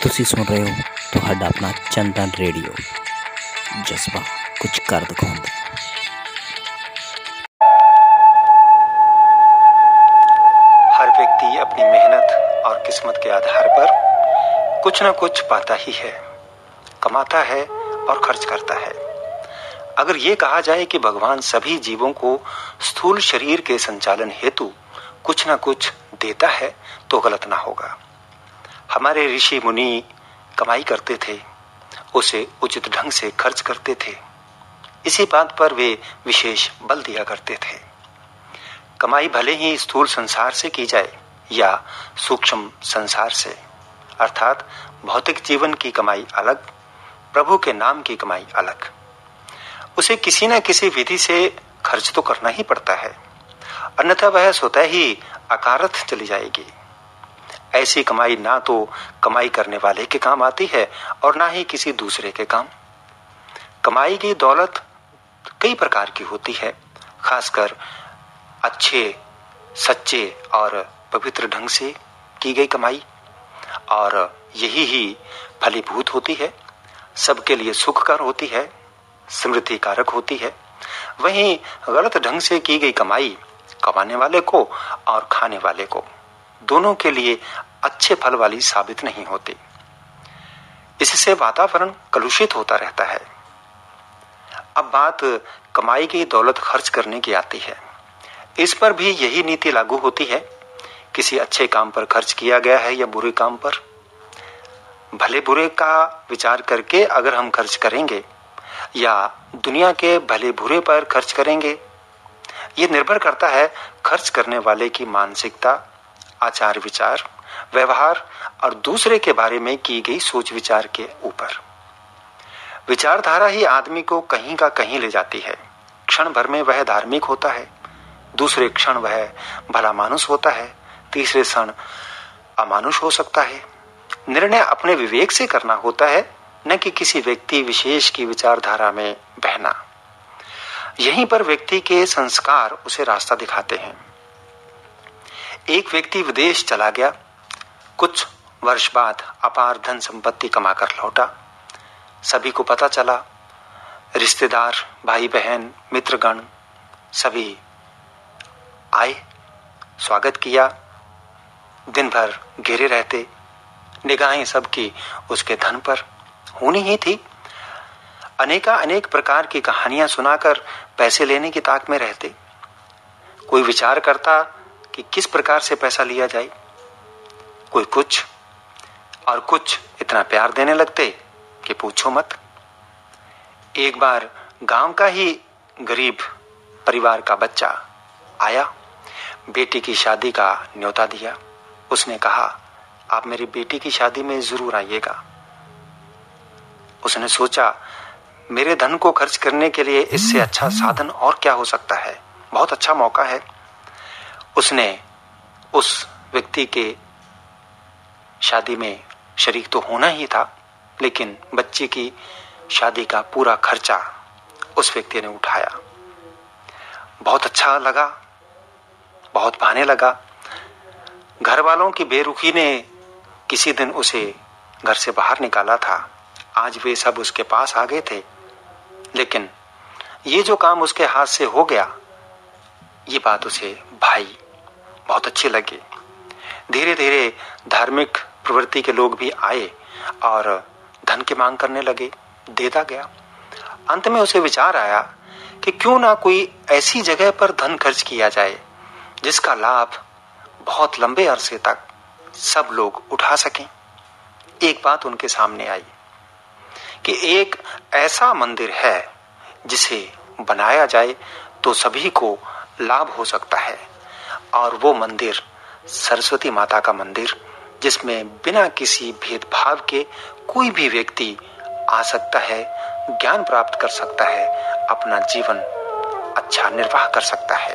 ਤੁਸੀਂ ਸੁਣ ਰਹੇ ਹੋ ਤੁਹਾਡਾ ਆਪਣਾ ਚੰਦਨ ਰੇਡੀਓ, ਜਜ਼ਬਾ ਕੁਝ ਕਰ ਦਿਖਾਉਂਦਾ। हर व्यक्ति अपनी मेहनत और किस्मत के आधार पर कुछ न कुछ पाता ही है, कमाता है और खर्च करता है। अगर ये कहा जाए कि भगवान सभी जीवों को स्थूल शरीर के संचालन हेतु कुछ न कुछ देता है तो गलत ना होगा। हमारे ऋषि मुनि कमाई करते थे, उसे उचित ढंग से खर्च करते थे। इसी बात पर वे विशेष बल दिया करते थे। कमाई भले ही स्थूल संसार से की जाए या सूक्ष्म संसार से, अर्थात भौतिक जीवन की कमाई अलग, प्रभु के नाम की कमाई अलग। उसे किसी न किसी विधि से खर्च तो करना ही पड़ता है, अन्यथा वह स्वतः ही अकारथ चली जाएगी। ऐसी कमाई ना तो कमाई करने वाले के काम आती है और ना ही किसी दूसरे के काम। कमाई की दौलत कई प्रकार की होती है, खासकर अच्छे, सच्चे और पवित्र ढंग से की गई कमाई, और यही ही फलीभूत होती है, सबके लिए सुखकर होती है, समृद्धि कारक होती है। वहीं गलत ढंग से की गई कमाई कमाने वाले को और खाने वाले को दोनों के लिए अच्छे फल वाली साबित नहीं होती। इससे वातावरण कलुषित होता रहता है। अब बात कमाई की दौलत खर्च करने की आती है। इस पर भी यही नीति लागू होती है। किसी अच्छे काम पर खर्च किया गया है या बुरे काम पर, भले बुरे का विचार करके अगर हम खर्च करेंगे या दुनिया के भले बुरे पर खर्च करेंगे, ये निर्भर करता है खर्च करने वाले की मानसिकता, आचार विचार, व्यवहार और दूसरे के बारे में की गई सोच विचार के ऊपर। विचारधारा ही आदमी को कहीं का कहीं ले जाती है। क्षण भर में वह धार्मिक होता है, दूसरे क्षण वह भला मानुष होता है, तीसरे क्षण अमानुष हो सकता है। निर्णय अपने विवेक से करना होता है, न कि किसी व्यक्ति विशेष की विचारधारा में बहना। यहीं पर व्यक्ति के संस्कार उसे रास्ता दिखाते हैं। एक व्यक्ति विदेश चला गया, कुछ वर्ष बाद अपार धन संपत्ति कमाकर लौटा। सभी को पता चला, रिश्तेदार, भाई बहन, मित्रगण सभी आए, स्वागत किया। दिन भर घेरे रहते, निगाहें सबकी उसके धन पर होनी ही थी। अनेक प्रकार की कहानियां सुनाकर पैसे लेने की ताक में रहते। कोई विचार करता कि किस प्रकार से पैसा लिया जाए, कोई कुछ, और कुछ इतना प्यार देने लगते कि पूछो मत। एक बार गांव का ही गरीब परिवार का बच्चा आया, बेटी की शादी का न्योता दिया। उसने कहा, आप मेरी बेटी की शादी में जरूर आइएगा। उसने सोचा, मेरे धन को खर्च करने के लिए इससे अच्छा साधन और क्या हो सकता है, बहुत अच्छा मौका है। उसने उस व्यक्ति के शादी में शरीक तो होना ही था, लेकिन बच्ची की शादी का पूरा खर्चा उस व्यक्ति ने उठाया। बहुत अच्छा लगा, बहुत भाने लगा। घर वालों की बेरुखी ने किसी दिन उसे घर से बाहर निकाला था। आज वे सब उसके पास आ गए थे, लेकिन ये जो काम उसके हाथ से हो गया, ये बात उसे भाई बहुत अच्छी लगी। धीरे धीरे धार्मिक प्रवृत्ति के लोग भी आए और धन की मांग करने लगे, देता गया। अंत में उसे विचार आया कि क्यों ना कोई ऐसी जगह पर धन खर्च किया जाए जिसका लाभ बहुत लंबे अरसे तक सब लोग उठा सकें। एक बात उनके सामने आई कि एक ऐसा मंदिर है जिसे बनाया जाए तो सभी को लाभ हो सकता है, और वो मंदिर सरस्वती माता का मंदिर, जिसमें बिना किसी भेदभाव के कोई भी व्यक्ति आ सकता है, ज्ञान प्राप्त कर सकता है, अपना जीवन अच्छा निर्वाह कर सकता है।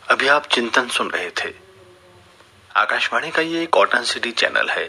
अभी आप चिंतन सुन रहे थे। आकाशवाणी का ये एक कॉटन सिटी चैनल है।